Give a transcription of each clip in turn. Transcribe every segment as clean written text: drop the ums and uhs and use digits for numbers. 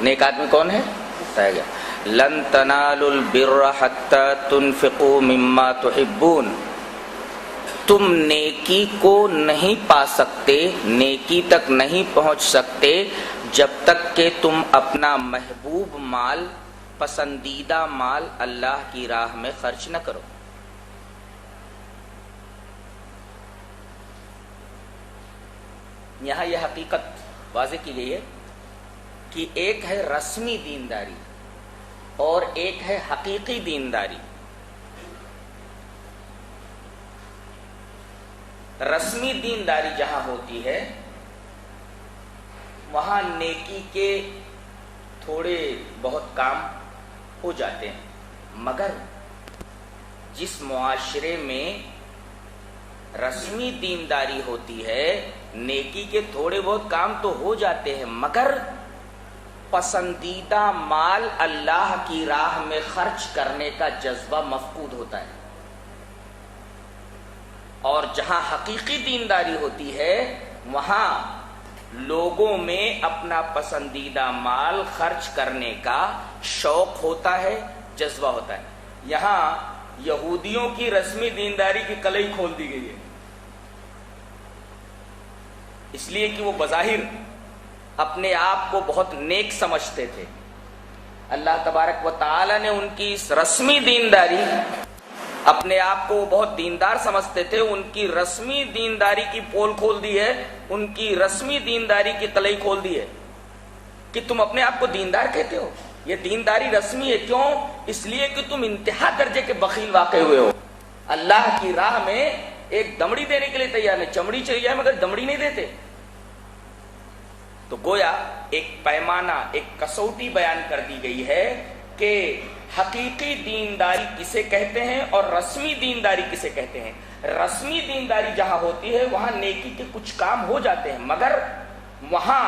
نیک آدمی کون ہے؟ بتایا گیا لن تنالوا البر حتى تنفقوا مما تحبون، تم نیکی کو نہیں پا سکتے، نیکی تک نہیں پہنچ سکتے جب تک کہ تم اپنا محبوب مال، پسندیدہ مال اللہ کی راہ میں خرچ نہ کرو۔ یہاں یہ حقیقت واضح کی گئی ہے کہ ایک ہے رسمی دینداری اور ایک ہے حقیقی دینداری۔ رسمی دینداری جہاں ہوتی ہے وہاں نیکی کے تھوڑے بہت کام ہو جاتے ہیں، مگر جس معاشرے میں رسمی دینداری ہوتی ہے نیکی کے تھوڑے بہت کام تو ہو جاتے ہیں، مگر پسندیدہ مال اللہ کی راہ میں خرچ کرنے کا جذبہ مفقود ہوتا ہے۔ اور جہاں حقیقی دینداری ہوتی ہے وہاں لوگوں میں اپنا پسندیدہ مال خرچ کرنے کا شوق ہوتا ہے، جذبہ ہوتا ہے۔ یہاں یہودیوں کی رسمی دینداری کی کلئی کھول دی گئی ہے، اس لیے کہ وہ بظاہر اپنے آپ کو بہت نیک سمجھتے تھے۔ اللہ تبارک و تعالی نے ان کی اس رسمی دینداری، اپنے آپ کو وہ بہت دیندار سمجھتے تھے، ان کی رسمی دینداری کی پول کھول دی ہے، ان کی رسمی دینداری کی کلئی کھول دی ہے کہ تم اپنے آپ کو دیندار کہتے ہو، یہ دینداری رسمی ہے۔ کیوں؟ اس لیے کہ تم انتہا درجے کے بخیل واقع ہوئے ہو، اللہ کی راہ میں ایک دمڑی دینے کے لیے تیار نہیں، چمڑی چاہیے جائے مگر دمڑی نہیں دیتے۔ تو گویا ایک پیمانہ، ایک کسوٹی بیان کر دی گئی ہے کہ حقیقی دینداری کسے کہتے ہیں اور رسمی دینداری کسے کہتے ہیں۔ رسمی دینداری جہاں ہوتی ہے وہاں نیکی کے کچھ کام ہو جاتے ہیں، مگر وہاں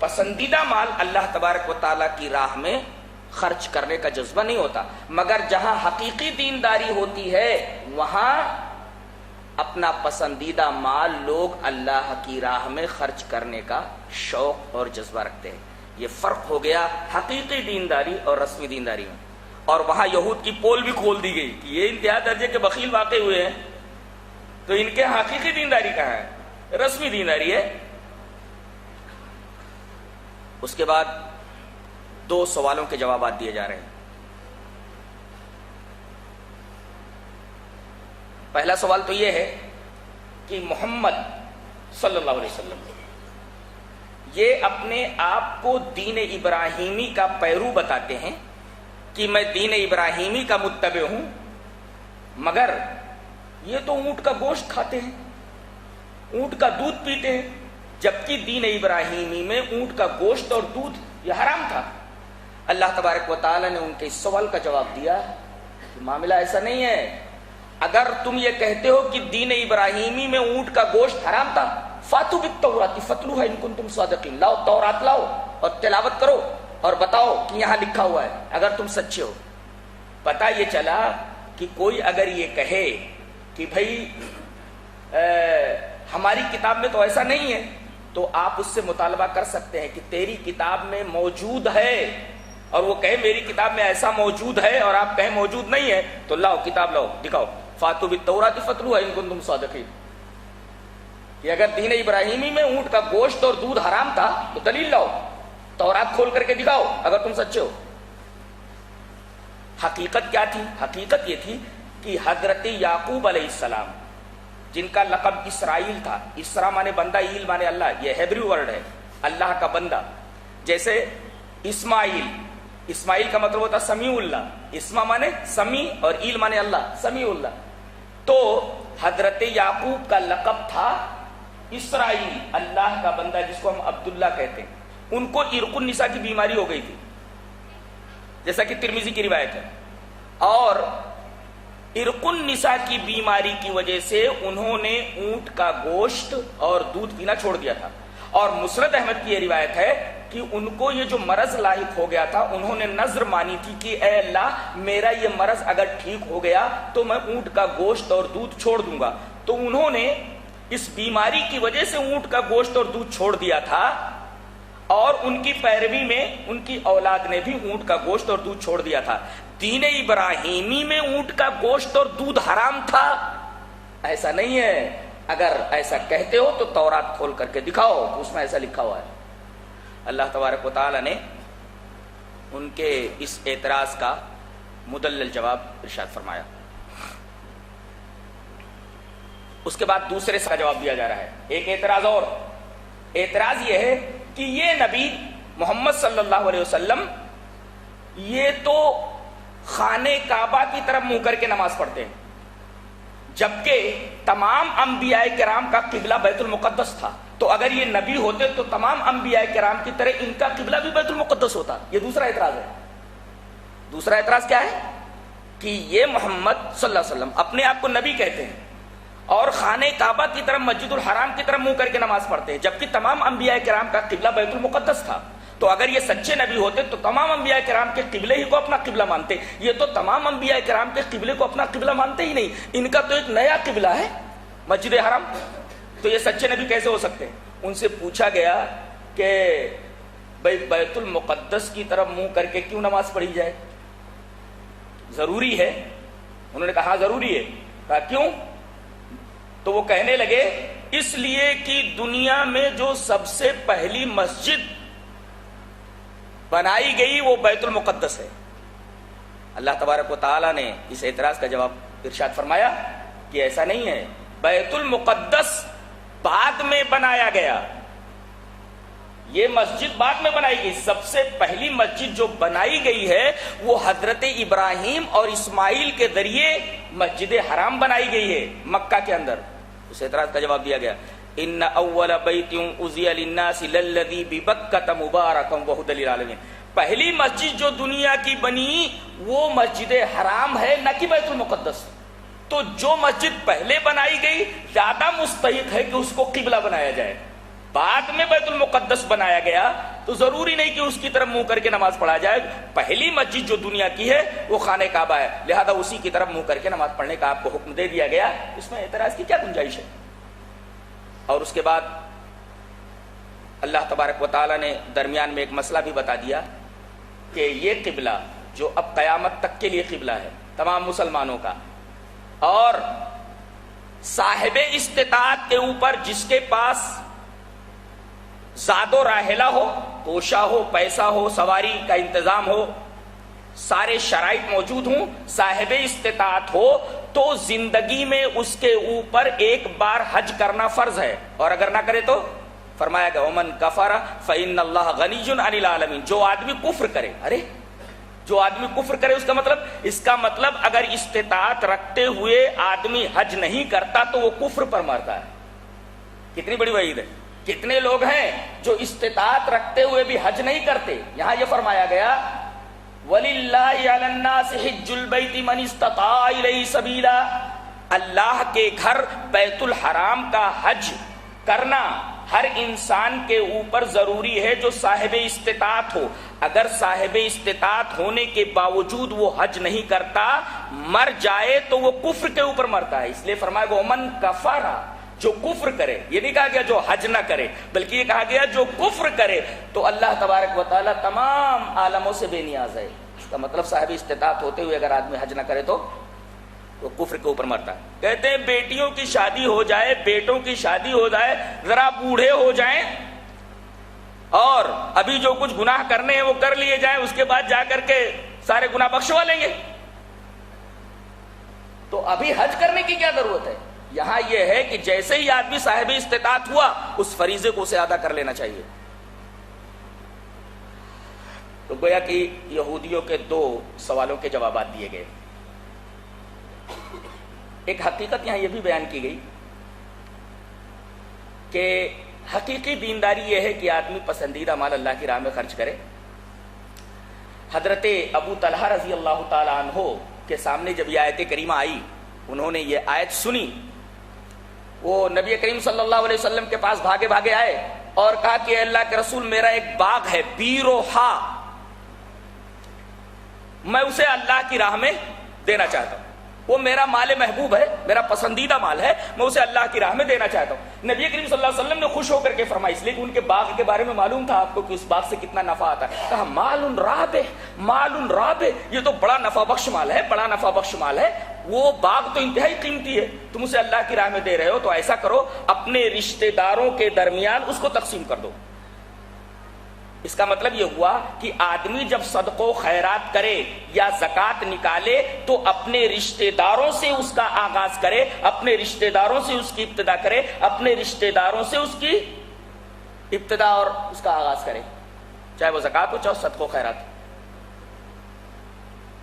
پسندیدہ مال اللہ تبارک و تعالیٰ کی راہ میں خرچ کرنے کا جذبہ نہیں ہوتا۔ مگر جہاں حقیقی دینداری ہوتی ہے وہاں اپنا پسندیدہ مال لوگ اللہ کی راہ میں خرچ کرنے کا شوق اور جذبہ رکھتے ہیں۔ یہ فرق ہو گیا حقیقی دینداری اور رسمی دینداری میں۔ اور وہاں یہود کی پول بھی کھول دی گئی کہ یہ انتہا درجے کے بخیل واقع ہوئے ہیں، تو ان کے حقیقی دینداری کہاں ہے؟ رسمی دینداری ہے۔ اس کے بعد دو سوالوں کے جوابات دیے جا رہے ہیں۔ پہلا سوال تو یہ ہے کہ محمد صلی اللہ علیہ وسلم یہ اپنے آپ کو دین ابراہیمی کا پیرو بتاتے ہیں کہ میں دین ابراہیمی کا متبع ہوں، مگر یہ تو اونٹ کا گوشت کھاتے ہیں، اونٹ کا دودھ پیتے ہیں، جبکہ دین ابراہیمی میں اونٹ کا گوشت اور دودھ یہ حرام تھا۔ اللہ تبارک و تعالی نے ان کے اس سوال کا جواب دیا کہ معاملہ ایسا نہیں ہے۔ اگر تم یہ کہتے ہو کہ دین ابراہیمی میں اونٹ کا گوشت حرام تھا، فاتو بالتوراۃ فاتلوها ان کنتم صادقین، لاؤ تورات لاؤ اور تلاوت کرو اور بتاؤ کہ یہاں لکھا ہوا ہے اگر تم سچے ہو۔ پتہ یہ چلا کہ کوئی اگر یہ کہے کہ بھائی ہماری کتاب میں تو ایسا نہیں ہے، تو آپ اس سے مطالبہ کر سکتے ہیں کہ تیری کتاب میں موجود ہے، اور وہ کہے میری کتاب میں ایسا موجود ہے اور آپ کہیں موجود نہیں ہے، تو لاؤ کتاب لاؤ دکھاؤ، فاتو بالتوراۃ فاتلوها ان کنتم صادقین، کہ اگر دین ابراہیمی میں اونٹ کا گوشت اور دودھ حرام تھا تو دلیل لاؤ، تورات کھول کر کے دکھاؤ اگر تم سچے ہو۔ حقیقت کیا تھی؟ حقیقت یہ تھی کہ حضرت یعقوب علیہ السلام، جن کا لقب اسرائیل تھا، اسرا مانے بندہ، ایل مانے اللہ، یہ ہیبریو ورڈ ہے، اللہ کا بندہ۔ جیسے اسماعیل کا مطلب ہوتا سمیع اللہ، اسما مانے سمیع اور ایل مانے اللہ، سمیع اللہ۔ تو حضرت یعقوب کا لقب تھا اسرائیل، اللہ کا بندہ، جس کو ہم عبداللہ کہتے ہیں۔ ان کو عرق النساء کی بیماری ہو گئی تھی، جیسا کہ ترمذی کی روایت ہے، اور عرق النساء کی بیماری کی وجہ سے انہوں نے اونٹ کا گوشت اور دودھ پینا چھوڑ دیا تھا۔ اور مسند احمد کی یہ روایت ہے کہ ان کو یہ جو مرض لاحق ہو گیا تھا، انہوں نے نذر مانی تھی کہ اے اللہ میرا یہ مرض اگر ٹھیک ہو گیا تو میں اونٹ کا گوشت اور دودھ چھوڑ دوں گا۔ تو انہوں نے اس بیماری کی وجہ سے اونٹ کا گوشت اور دودھ چھوڑ دیا تھا، اور ان کی پیروی میں ان کی اولاد نے بھی اونٹ کا گوشت اور دودھ چھوڑ دیا تھا۔ دین ابراہیمی میں اونٹ کا گوشت اور دودھ حرام تھا؟ ایسا نہیں ہے۔ اگر ایسا کہتے ہو تو تورات کھول کر کے دکھاؤ کہ اس میں ایسا لکھا ہوا ہے۔ اللہ تبارک و تعالی نے ان کے اس اعتراض کا مدلل جواب ارشاد فرمایا۔ اس کے بعد دوسرے کا جواب دیا جا رہا ہے۔ ایک اعتراض اور، اعتراض یہ ہے کہ یہ نبی محمد صلی اللہ علیہ وسلم یہ تو خانہ کعبہ کی طرف منہ کر کے نماز پڑھتے ہیں، جبکہ تمام انبیاء کرام کا قبلہ بیت المقدس تھا۔ تو اگر یہ نبی ہوتے تو تمام انبیاء کرام کی طرح ان کا قبلہ بھی بیت المقدس ہوتا۔ یہ دوسرا اعتراض ہے۔ دوسرا اعتراض کیا ہے کہ یہ محمد صلی اللہ علیہ وسلم اپنے آپ کو نبی کہتے ہیں اور خانہ کعبہ کی طرف مسجد الحرام کی طرف منہ کر کے نماز پڑھتے ہیں، جبکہ تمام انبیاء کرام کا قبلہ بیت المقدس تھا۔ تو اگر یہ سچے نبی ہوتے تو تمام انبیاء کرام کے قبلے ہی کو اپنا قبلہ مانتے۔ یہ تو تمام انبیاء کرام کے قبلے کو اپنا قبلہ مانتے ہی نہیں، ان کا تو ایک نیا قبلہ ہے مسجد حرام۔ تو یہ سچے نبی کیسے ہو سکتے ہیں؟ ان سے پوچھا گیا کہ بھائی بیت المقدس کی طرف منہ کر کے کیوں نماز پڑھی جائے؟ ضروری ہے؟ انہوں نے کہا ضروری ہے۔ کہا کیوں؟ تو وہ کہنے لگے اس لیے کہ دنیا میں جو سب سے پہلی مسجد بنائی گئی وہ بیت المقدس ہے۔ اللہ تبارک و تعالی نے اس اعتراض کا جواب ارشاد فرمایا کہ ایسا نہیں ہے، بیت المقدس بعد میں بنایا گیا، یہ مسجد بعد میں بنائی گئی۔ سب سے پہلی مسجد جو بنائی گئی ہے وہ حضرت ابراہیم اور اسماعیل کے ذریعے مسجد حرام بنائی گئی ہے مکہ کے اندر۔ اس اعتراض کا جواب دیا گیا ان اول بیت اُزِّئَ للناس للذی ببکۃ مبارکا وہدی للعالمین۔ پہلی مسجد جو دنیا کی بنی وہ مسجد حرام ہے، نہ کہ بیت المقدس۔ تو جو مسجد پہلے بنائی گئی زیادہ مستحق ہے کہ اس کو قبلہ بنایا جائے۔ بعد میں بیت المقدس بنایا گیا تو ضروری نہیں کہ اس کی طرف منہ کر کے نماز پڑھا جائے۔ پہلی مسجد جو دنیا کی ہے وہ خانہ کعبہ ہے، لہذا اسی کی طرف منہ کر کے نماز پڑھنے کا آپ کو حکم دے دیا گیا۔ اس میں اعتراض کی کیا گنجائش ہے؟ اور اس کے بعد اللہ تبارک و تعالی نے درمیان میں ایک مسئلہ بھی بتا دیا کہ یہ قبلہ جو اب قیامت تک کے لیے قبلہ ہے تمام مسلمانوں کا، اور صاحب استطاعت کے اوپر جس کے پاس زاد و راحلہ ہو، توشہ ہو، پیسہ ہو، سواری کا انتظام ہو، سارے شرائط موجود ہوں، صاحب استطاعت ہو، تو زندگی میں اس کے اوپر ایک بار حج کرنا فرض ہے، اور اگر نہ کرے تو فرمایا گیا ومن کفر فإن اللہ غنی عن العالمین۔ جو آدمی کفر کرے، جو آدمی کفر کرے اس کا مطلب اگر استطاعت رکھتے ہوئے آدمی حج نہیں کرتا تو وہ کفر پر مرتا ہے۔ کتنی بڑی وعید ہے! کتنے لوگ ہیں جو استطاعت رکھتے ہوئے بھی حج نہیں کرتے۔ یہاں یہ فرمایا گیا وَلِلَّهِ عَلَى النَّاسِ حِجُّ الْبَيْتِ مَنِ اسْتَطَاعَ إِلَيْهِ سَبِيلًا۔ اللہ کے گھر بیت الحرام کا حج کرنا ہر انسان کے اوپر ضروری ہے جو صاحب استطاعت ہو۔ اگر صاحب استطاعت ہونے کے باوجود وہ حج نہیں کرتا، مر جائے تو وہ کفر کے اوپر مرتا ہے۔ اس لیے فرمایا گیا ومن کفر، جو کفر کرے، یہ نہیں کہا گیا جو حج نہ کرے، بلکہ یہ کہا گیا جو کفر کرے تو اللہ تبارک و تعالی تمام عالموں سے بے نیاز ہے۔ اس کا مطلب صاحب استطاعت ہوتے ہوئے اگر آدمی حج نہ کرے تو وہ کفر کے اوپر مرتا ہے۔ کہتے ہیں بیٹیوں کی شادی ہو جائے، بیٹوں کی شادی ہو جائے، ذرا بوڑھے ہو جائیں اور ابھی جو کچھ گناہ کرنے ہیں وہ کر لیے جائیں، اس کے بعد جا کر کے سارے گناہ بخشوا لیں گے، تو ابھی حج کرنے کی کیا ضرورت ہے؟ یہاں یہ ہے کہ جیسے ہی آدمی صاحب استطاعت ہوا اس فریضے کو اسے ادا کر لینا چاہیے۔ تو گویا کہ یہودیوں کے دو سوالوں کے جوابات دیے گئے۔ ایک حقیقت یہاں یہ بھی بیان کی گئی کہ حقیقی دینداری یہ ہے کہ آدمی پسندیدہ مال اللہ کی راہ میں خرچ کرے۔ حضرت ابو طلحہ رضی اللہ تعالی عنہ کے سامنے جب یہ آیت کریمہ آئی، انہوں نے یہ آیت سنی، وہ نبی کریم صلی اللہ علیہ وسلم کے پاس بھاگے بھاگے آئے اور کہا کہ اے اللہ کے رسول، میرا ایک باغ ہے بیروحا، میں اسے اللہ کی راہ میں دینا چاہتا ہوں۔ وہ میرا مال محبوب ہے، میرا پسندیدہ مال ہے، میں اسے اللہ کی راہ میں دینا چاہتا ہوں۔ نبی کریم صلی اللہ علیہ وسلم نے خوش ہو کر کے فرمایا، اس لیے کہ ان کے باغ کے بارے میں معلوم تھا آپ کو کہ اس باغ سے کتنا نفع آتا ہے، کہا مال رابح، مال رابح، یہ تو بڑا نفع بخش مال ہے، بڑا نفع بخش مال ہے، وہ باغ تو انتہائی قیمتی ہے، تم اسے اللہ کی راہ میں دے رہے ہو تو ایسا کرو اپنے رشتہ داروں کے درمیان اس کو تقسیم کر دو۔ اس کا مطلب یہ ہوا کہ آدمی جب صدقہ و خیرات کرے یا زکوٰۃ نکالے تو اپنے رشتہ داروں سے اس کا آغاز کرے، اپنے رشتہ داروں سے اس کی ابتدا کرے، اپنے رشتہ داروں سے اس کی ابتدا اور اس کا آغاز کرے، چاہے وہ زکوٰۃ ہو چاہے صدقہ و خیرات ہو۔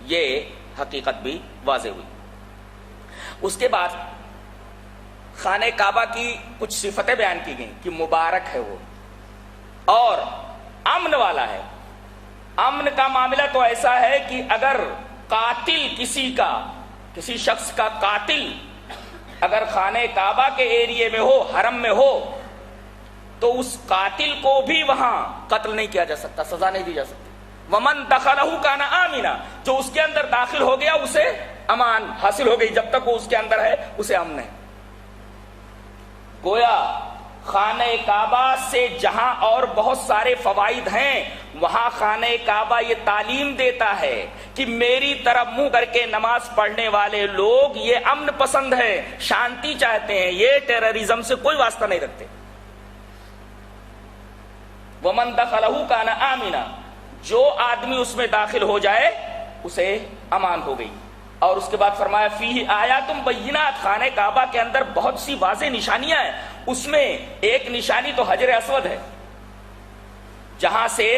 یہ حقیقت بھی واضح ہوئی۔ اس کے بعد خانہ کعبہ کی کچھ صفتیں بیان کی گئیں کہ مبارک ہے وہ اور امن والا ہے۔ امن کا معاملہ تو ایسا ہے کہ اگر قاتل کسی شخص کا قاتل اگر خانہ کعبہ کے ایریے میں ہو، حرم میں ہو، تو اس قاتل کو بھی وہاں قتل نہیں کیا جا سکتا، سزا نہیں دی جا سکتی۔ ومن دخلہ کان آمنا، جو اس کے اندر داخل ہو گیا اسے امان حاصل ہو گئی، جب تک وہ اس کے اندر ہے اسے امن ہے۔ گویا خانہ کعبہ سے جہاں اور بہت سارے فوائد ہیں، وہاں خانہ کعبہ یہ تعلیم دیتا ہے کہ میری طرف منہ کر کے نماز پڑھنے والے لوگ یہ امن پسند ہیں، شانتی چاہتے ہیں، یہ ٹیررزم سے کوئی واسطہ نہیں رکھتے۔ ومن دخلہ کان آمنا، جو آدمی اس میں داخل ہو جائے اسے امان ہو گئی۔ اور اس کے بعد فرمایا فیہ آیات بینات، خانہ کعبہ کے اندر بہت سی واضح نشانیاں ہیں، اس میں ایک نشانی تو حجر اسود ہے، جہاں سے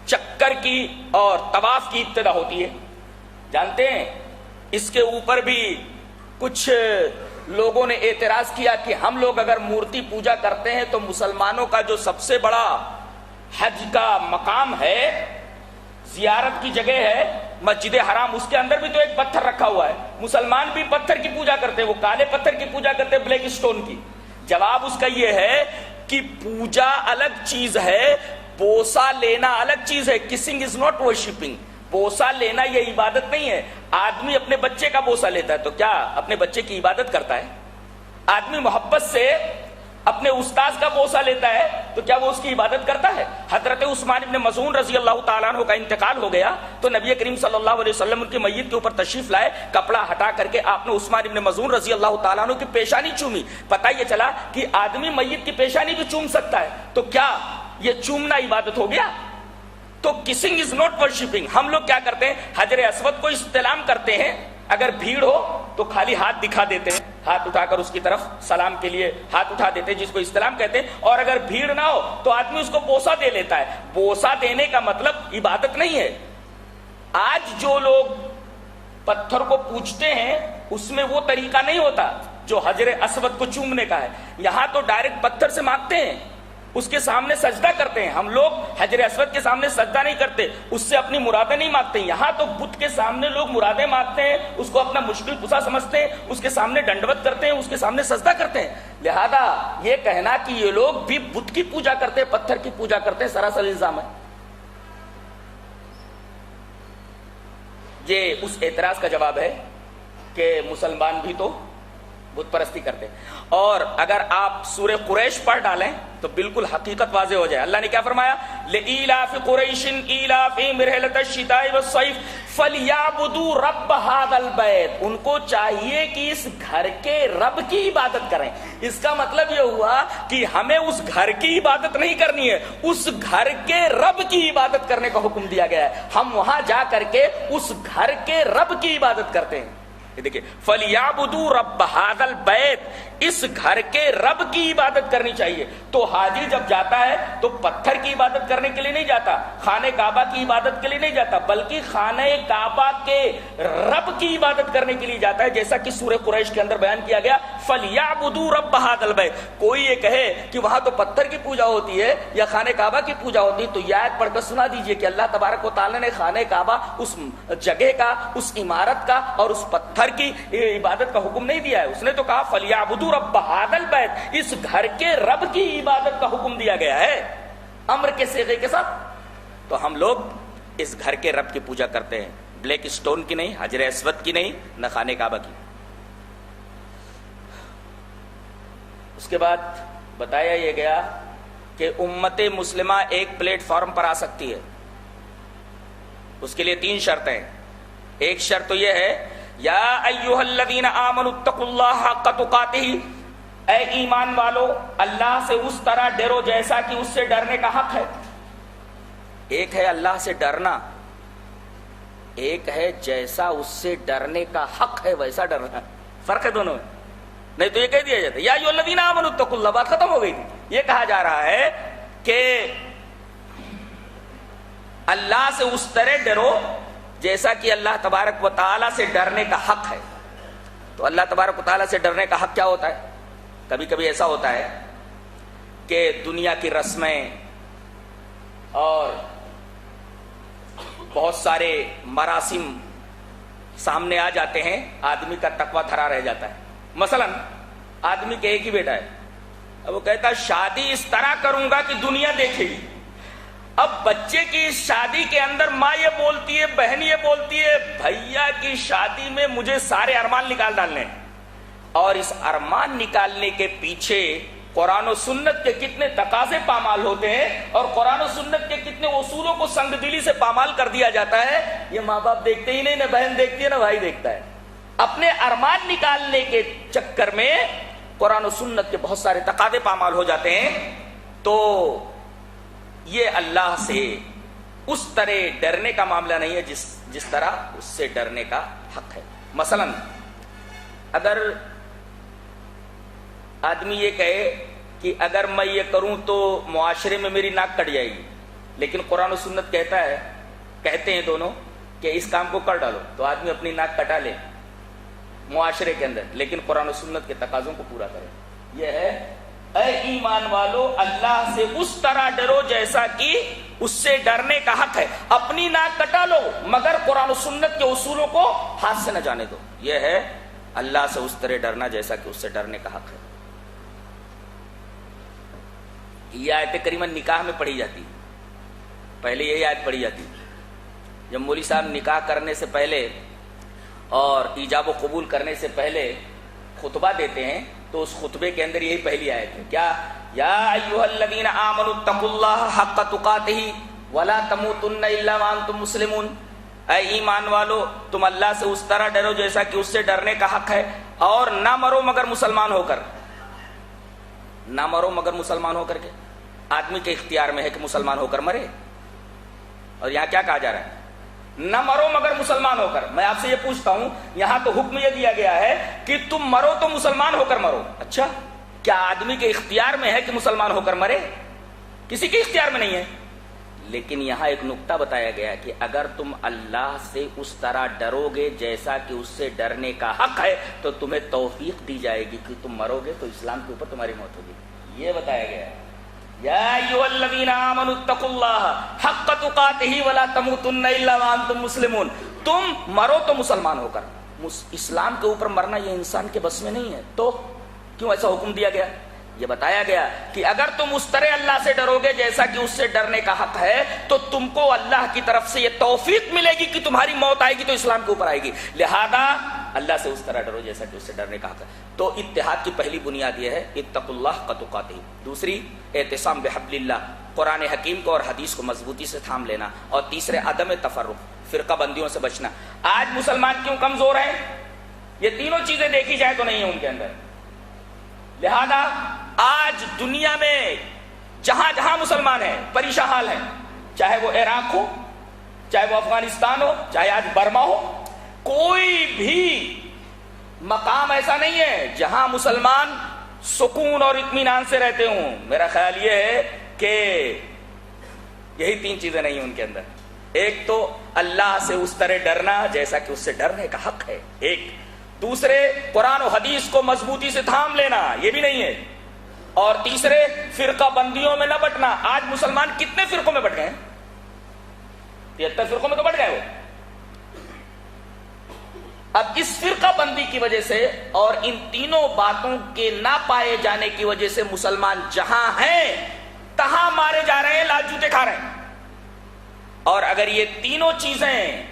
چکر کی اور طواف کی ابتدا ہوتی ہے۔ جانتے ہیں اس کے اوپر بھی کچھ لوگوں نے اعتراض کیا کہ ہم لوگ اگر مورتی پوجا کرتے ہیں تو مسلمانوں کا جو سب سے بڑا حج کا مقام ہے، زیارت کی جگہ ہے مسجد حرام، اس کے اندر بھی تو ایک پتھر رکھا ہوا ہے، مسلمان بھی پتھر کی پوجا کرتے ہیں، وہ کالے پتھر کی پوجا کرتے ہیں، بلیک سٹون کی۔ جواب اس کا یہ ہے کہ پوجا الگ چیز ہے، بوسہ لینا الگ چیز ہے۔ کسنگ از ناٹ ورشپنگ، بوسہ لینا یہ عبادت نہیں ہے۔ آدمی اپنے بچے کا بوسہ لیتا ہے تو کیا اپنے بچے کی عبادت کرتا ہے؟ آدمی محبت سے اپنے استاذ کا بوسہ لیتا ہے تو کیا وہ اس کی عبادت کرتا ہے؟ حضرت عثمان ابن مظعون رضی اللہ تعالیٰ عنہ کا انتقال ہو گیا تو نبی کریم صلی اللہ علیہ وسلم ان کی میت کے اوپر تشریف لائے، کپڑا ہٹا کر کے آپ نے عثمان ابن مظعون رضی اللہ تعالیٰ عنہ کی پیشانی چومی۔ پتہ یہ چلا کہ آدمی میت کی پیشانی بھی چوم سکتا ہے، تو کیا یہ چومنا عبادت ہو گیا؟ تو کسنگ از ناٹ ورشپنگ۔ ہم لوگ کیا کرتے ہیں؟ حجر اسود کو استلام کرتے ہیں، اگر بھیڑ ہو تو خالی ہاتھ دکھا دیتے ہیں، ہاتھ اٹھا کر اس کی طرف سلام کے لیے ہاتھ اٹھا دیتے ہیں، جس کو استلام کہتے ہیں، اور اگر بھیڑ نہ ہو تو آدمی اس کو بوسہ دے لیتا ہے۔ بوسہ دینے کا مطلب عبادت نہیں ہے۔ آج جو لوگ پتھر کو پوجتے ہیں اس میں وہ طریقہ نہیں ہوتا جو حجر اسود کو چومنے کا ہے۔ یہاں تو ڈائریکٹ پتھر سے مانگتے ہیں، اس کے سامنے سجدہ کرتے ہیں۔ ہم لوگ حجر اسود کے سامنے سجدہ نہیں کرتے، اس سے اپنی مرادیں نہیں مانگتے۔ یہاں تو بت کے سامنے لوگ مرادیں مانگتے ہیں، اس کو اپنا مشکل کشا سمجھتے ہیں، اس کے سامنے ڈنڈوت کرتے ہیں، اس کے سامنے سجدہ کرتے ہیں۔ لہذا یہ کہنا کہ یہ لوگ بھی بت کی پوجا کرتے ہیں، پتھر کی پوجا کرتے ہیں، سراسر الزام ہے۔ یہ اس اعتراض کا جواب ہے کہ مسلمان بھی تو بت پرستی کرتے ہیں۔ اور اگر آپ سورہ قریش پڑھ ڈالیں تو بالکل حقیقت واضح ہو جائے۔ اللہ نے کیا فرمایا؟ لِإِيلَافِ قُرَيْشٍ إِيلَافِهِمْ رِحْلَةَ الشِّتَاءِ وَالصَّيْفِ فَلْيَعْبُدُوا رَبَّ هَذَا الْبَيْتِ، ان کو چاہیے کہ اس گھر کے رب کی عبادت کریں۔ اس کا مطلب یہ ہوا کہ ہمیں اس گھر کی عبادت نہیں کرنی ہے، اس گھر کے رب کی عبادت کرنے کا حکم دیا گیا ہے۔ ہم وہاں جا کر کے اس گھر کے رب کی عبادت کرتے ہیں۔ دیکھیں فَلْيَعْبُدُوا رَبَّ هَذَا الْبَيْتِ، اس گھر کے رب کی عبادت کرنی چاہیے۔ تو حاجی جب جاتا ہے تو پتھر کی عبادت کرنے کے لیے نہیں جاتا، خانہ کعبہ کی عبادت کے لیے نہیں جاتا، بلکہ خانہ کعبہ کے رب کی عبادت کرنے کے لیے جاتا ہے، جیسا کہ سورہ قریش کے اندر بیان کیا گیا فَلْيَعْبُدُوا رَبَّ هَذَا الْبَيْتِ۔ کوئی یہ کہے کہ وہاں تو پتھر کی پوجا ہوتی ہے یا خانہ کعبہ کی پوجا ہوتی ہے تو یہ آیت پڑھ کر سنا دیجئے کہ اللہ تبارک و تعالیٰ نے خانہ کعبہ اس جگہ کا، اس عمارت کا اور اس پتھر کی عبادت کا حکم نہیں دیا ہے۔ اس نے تو کہا فَلْيَعْبُدُوا رَبَّ هَذَا الْبَيْتِ، اس گھر کے رب کی عبادت کا حکم دیا گیا ہے امر کے صیغے کے ساتھ۔ تو ہم لوگ اس گھر کے رب کی پوجا کرتے ہیں۔ بلیک سٹون کی نہیں، حجر اسود کی نہیں، نہ خانہ کعبہ کی. اس کے بعد بتایا یہ گیا کہ امت مسلمہ ایک پلیٹ فارم پر آ سکتی ہے. اس کے لیے 3 شرطیں. ایک شرط تو یہ ہے یا ایھا الذین آمنوا اتقوا اللہ حق تقاتہ، اے ایمان والو اللہ سے اس طرح ڈرو جیسا کہ اس سے ڈرنے کا حق ہے. ایک ہے اللہ سے ڈرنا، ایک ہے جیسا اس سے ڈرنے کا حق ہے ویسا ڈرنا. فرق ہے دونوں میں. نہیں تو یہ کہہ دیا جاتا ہے یا ایھا الذین آمنوا اتقوا اللہ، بات ختم ہو گئی تھی. یہ کہا جا رہا ہے کہ اللہ سے اس طرح ڈرو جیسا کہ اللہ تبارک و تعالیٰ سے ڈرنے کا حق ہے. تو اللہ تبارک و تعالیٰ سے ڈرنے کا حق کیا ہوتا ہے؟ کبھی کبھی ایسا ہوتا ہے کہ دنیا کی رسمیں اور بہت سارے مراسم سامنے آ جاتے ہیں، آدمی کا تقویٰ دھرا رہ جاتا ہے. مثلا آدمی کے ایک ہی بیٹا ہے، اب وہ کہتا ہے شادی اس طرح کروں گا کہ دنیا دیکھے گی. اب بچے کی شادی کے اندر ماں یہ بولتی ہے، بہن یہ بولتی ہے، بھیا کی شادی میں مجھے سارے ارمان نکال ڈالنے ہیں. اور اس ارمان نکالنے کے پیچھے قرآن و سنت کے کتنے تقاضے پامال ہوتے ہیں اور قرآن و سنت کے کتنے اصولوں کو سنگ دلی سے پامال کر دیا جاتا ہے. یہ ماں باپ دیکھتے ہی نہیں، نہ بہن دیکھتی ہے نہ بھائی دیکھتا ہے. اپنے ارمان نکالنے کے چکر میں قرآن و سنت کے بہت سارے تقاضے پامال ہو جاتے ہیں. تو یہ اللہ سے اس طرح ڈرنے کا معاملہ نہیں ہے جس طرح اس سے ڈرنے کا حق ہے. مثلا اگر آدمی یہ کہے کہ اگر میں یہ کروں تو معاشرے میں میری ناک کٹ جائے گی، لیکن قرآن و سنت کہتے ہیں دونوں کہ اس کام کو کر ڈالو، تو آدمی اپنی ناک کٹا لے معاشرے کے اندر، لیکن قرآن و سنت کے تقاضوں کو پورا کرے. یہ ہے اے ایمان والو اللہ سے اس طرح ڈرو جیسا کہ اس سے ڈرنے کا حق ہے. اپنی ناک کٹا لو مگر قرآن و سنت کے اصولوں کو ہاتھ سے نہ جانے دو. یہ ہے اللہ سے اس طرح ڈرنا جیسا کہ اس سے ڈرنے کا حق ہے. یہ آیت کریمہ نکاح میں پڑھی جاتی. پہلے یہی آیت پڑھی جاتی جب مولوی صاحب نکاح کرنے سے پہلے اور ایجاب و قبول کرنے سے پہلے خطبہ دیتے ہیں تو اس خطبے کے اندر یہی پہلی آیت ہے. کیا؟ یا ایھا الذین آمنوا اتقوا اللہ حق تقاتہ ولا تموتن الا وانتم مسلمون. اے ایمان والو تم اللہ سے اس طرح ڈرو جیسا کہ اس سے ڈرنے کا حق ہے اور نہ مرو مگر مسلمان ہو کر. نہ مرو مگر مسلمان ہو کر کے آدمی کے اختیار میں ہے کہ مسلمان ہو کر مرے. اور یہاں کیا کہا جا رہا ہے؟ نہ مرو مگر مسلمان ہو کر. میں آپ سے یہ پوچھتا ہوں، یہاں تو حکم یہ دیا گیا ہے کہ تم مرو تو مسلمان ہو کر مرو. اچھا، کیا آدمی کے اختیار میں ہے کہ مسلمان ہو کر مرے؟ کسی کے اختیار میں نہیں ہے. لیکن یہاں ایک نقطہ بتایا گیا کہ اگر تم اللہ سے اس طرح ڈرو گے جیسا کہ اس سے ڈرنے کا حق ہے تو تمہیں توفیق دی جائے گی کہ تم مرو گے تو اسلام کے اوپر تمہاری موت ہوگی. یہ بتایا گیا ہے یا ایھا الذین آمنوا اتقوا اللہ حق تقاتہ ولا تموتن الا وانتم مسلمون. تم مرو تو مسلمان ہو کر. اسلام کے اوپر مرنا یہ انسان کے بس میں نہیں ہے، تو کیوں ایسا حکم دیا گیا؟ یہ بتایا گیا کہ اگر تم اس طرح اللہ سے ڈرو گے جیسا کہ اس سے ڈرنے کا حق ہے تو تم کو اللہ کی طرف سے یہ توفیق ملے گی کہ تمہاری موت آئے گی تو اسلام کے اوپر آئے گی. لہذا اللہ سے اس طرح ڈرو جیسا کہ اس سے ڈرنے کا حق ہے. تو اتحاد کی پہلی بنیاد یہ ہے اتقوا اللہ حق تقاتہ. دوسری اعتصام بحبل اللہ، قرآن حکیم کو اور حدیث کو مضبوطی سے تھام لینا. اور تیسرے عدم تفرق، فرقہ بندیوں سے بچنا. آج مسلمان کیوں کمزور ہیں؟ یہ تینوں چیزیں دیکھی جائے تو نہیں ہیں ان کے اندر. لہذا آج دنیا میں جہاں جہاں مسلمان ہیں پریشان حال ہیں، چاہے وہ عراق ہو، چاہے وہ افغانستان ہو، چاہے آج برما ہو. کوئی بھی مقام ایسا نہیں ہے جہاں مسلمان سکون اور اطمینان سے رہتے ہوں. میرا خیال یہ ہے کہ یہی 3 چیزیں نہیں ہیں ان کے اندر. ایک تو اللہ سے اس طرح ڈرنا جیسا کہ اس سے ڈرنے کا حق ہے، ایک. دوسرے یہ و حدیث کو مضبوطی سے تھام لینا، یہ بھی نہیں ہے. اور تیسرے فرقہ بندیوں میں نہ بٹنا. آج مسلمان کتنے فرقوں میں بٹ گئے ہیں؟ 73 فرقوں میں تو بٹ گئے وہ. اب اس فرقہ بندی کی وجہ سے اور ان تینوں باتوں کے نہ پائے جانے کی وجہ سے مسلمان جہاں ہیں تہاں مارے جا رہے ہیں، لال جوتے کھا رہے ہیں. اور اگر یہ تینوں چیزیں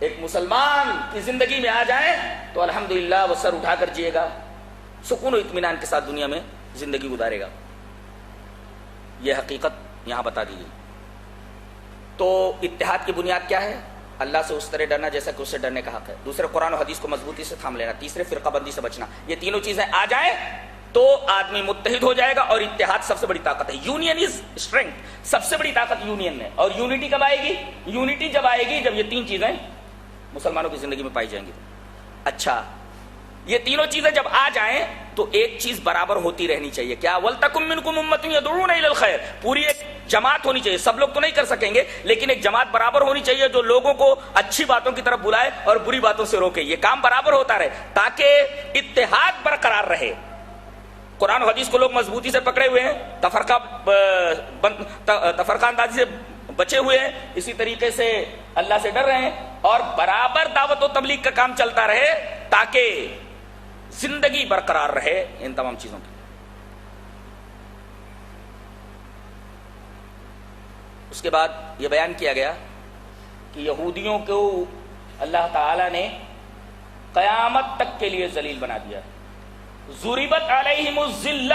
ایک مسلمان کی زندگی میں آ جائیں تو الحمدللہ وہ سر اٹھا کر جیے گا، سکون و اطمینان کے ساتھ دنیا میں زندگی گزارے گا. یہ حقیقت یہاں بتا دی گئی. تو اتحاد کی بنیاد کیا ہے؟ اللہ سے اس طرح ڈرنا جیسا کہ اس سے ڈرنے کا حق ہے. دوسرے قرآن و حدیث کو مضبوطی سے تھام لینا. تیسرے فرقہ بندی سے بچنا. یہ تینوں چیزیں آ جائیں تو آدمی متحد ہو جائے گا. اور اتحاد سب سے بڑی طاقت ہے. Union is strength. سب سے بڑی طاقت یونین میں. اور یونٹی کب آئے گی؟ یونٹی جب آئے گی جب یہ تین چیزیں مسلمانوں کی زندگی میں پائی جائیں گی. اچھا، یہ تینوں چیزیں جب آ جائیں تو ایک چیز برابر ہوتی رہنی چاہیے. کیا؟ وَلْتَكُن مِّنكُمْ أُمَّةٌ يَدْعُونَ إِلَى الْخَيْرِ. پوری ایک جماعت ہونی چاہیے. سب لوگ تو نہیں کر سکیں گے لیکن ایک جماعت برابر ہونی چاہیے جو لوگوں کو اچھی باتوں کی طرف بلائے اور بری باتوں سے روکے. یہ کام برابر ہوتا رہے تاکہ اتحاد برقرار رہے. قرآن و حدیث کو لوگ مضبوطی سے پکڑے ہوئے ہیں، تفرقہ اندازی سے بچے ہوئے ہیں، اسی طریقے سے اللہ سے ڈر رہے ہیں اور برابر دعوت و تبلیغ کا کام چلتا رہے تاکہ زندگی برقرار رہے ان تمام چیزوں کی. اس کے بعد یہ بیان کیا گیا کہ یہودیوں کو اللہ تعالی نے قیامت تک کے لیے ذلیل بنا دیا. ضربت علیہم الذلہ،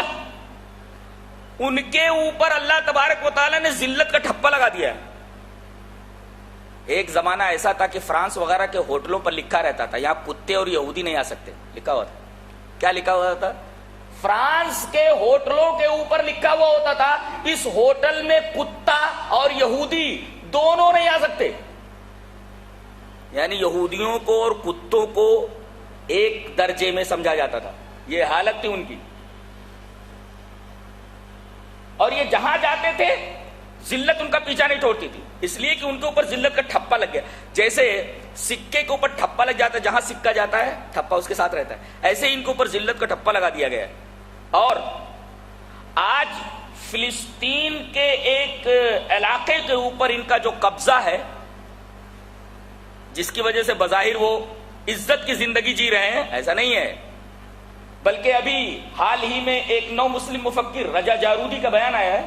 ان کے اوپر اللہ تبارک و تعالی نے ذلت کا ٹھپا لگا دیا ہے. ایک زمانہ ایسا تھا کہ فرانس وغیرہ کے ہوٹلوں پر لکھا رہتا تھا یہاں کتے اور یہودی نہیں آ سکتے. لکھا ہوا تھا. کیا لکھا ہوا تھا؟ فرانس کے ہوٹلوں کے اوپر لکھا ہوا ہوتا تھا اس ہوٹل میں کتا اور یہودی دونوں نہیں آ سکتے. یعنی یہودیوں کو اور کتوں کو ایک درجے میں سمجھا جاتا تھا. یہ حالت تھی ان کی. اور یہ جہاں جاتے تھے ذلت ان کا پیچھا نہیں چھوڑتی تھی، اس لیے کہ ان کے اوپر ذلت کا ٹھپا لگ گیا. جیسے سکے کے اوپر ٹھپا لگ جاتا ہے، جہاں سکہ جاتا ہے ٹھپا اس کے ساتھ رہتا ہے، ایسے ان کے اوپر ذلت کا ٹھپا لگا دیا گیا ہے. اور آج فلسطین کے ایک علاقے کے اوپر ان کا جو قبضہ ہے، جس کی وجہ سے بظاہر وہ عزت کی زندگی جی رہے ہیں، ایسا نہیں ہے. بلکہ ابھی حال ہی میں ایک نو مسلم مفکر رجا جارودی کا بیان آیا ہے.